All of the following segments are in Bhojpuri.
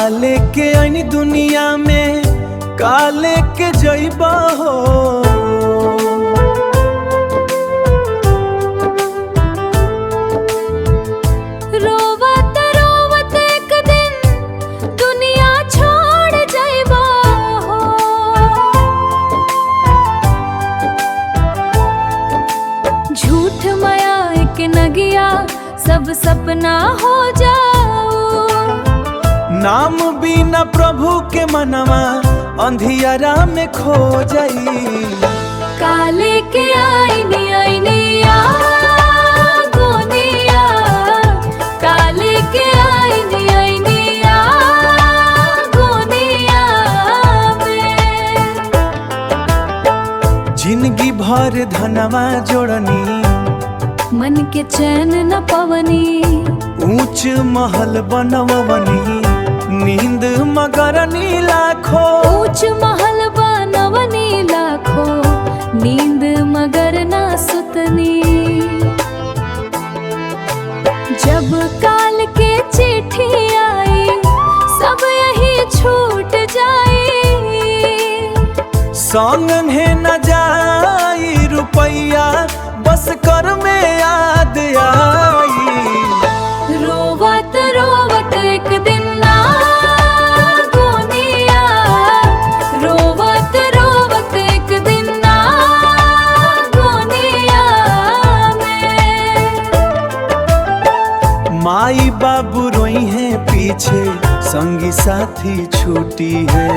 काले के आईनी दुनिया में काले के जइबा हो। रोवत रोवत एक दिन दुनिया छोड़ जइबा हो। झूठ माया एक नगिया सब सपना हो जाओ। नाम बिना प्रभु के मनवा अंधियारा में खो जाई। काले के आईनी आईनिया गोनिया, काले के आईनी आईनिया गोनिया में। जिंदगी भर धनवा जोड़नी मन के चैन न पवनी। ऊंच महल बनवनी नींद मगरनी लाखो। ऊंच महल बनवनी लाखो, नींद मगर ना सुतनी। जब काल के चिट्ठी आई सब यही छूट जाई। संग है न जाई रुपैया बस कर में याद आई। रोवत रोवत एक दिन ना गोनिया, रोवत रोवत एक दिन ना गोनिया में। माई बाबू रोई है पीछे संगी साथी छूटी है।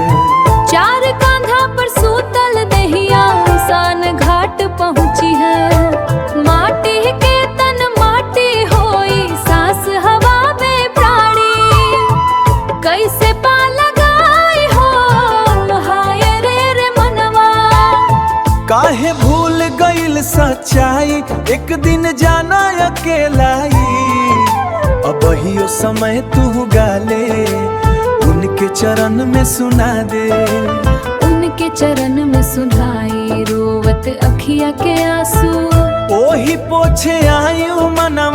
चार कांधा पर सूतल दहिया सान घाट पहुँची है। माटी के तन माटी होई सांस हवा में प्राणी। कैसे पा लगाई हो हाय रे मनवा। काहे भूल गईल सच्चाई एक दिन जाना अकेलाई। अब हियो समय तू गाले उनके चरण में सुना दे। उनके चरण में सुनाई रोवत अखिया के आंसू। ओही पोछे आयु मना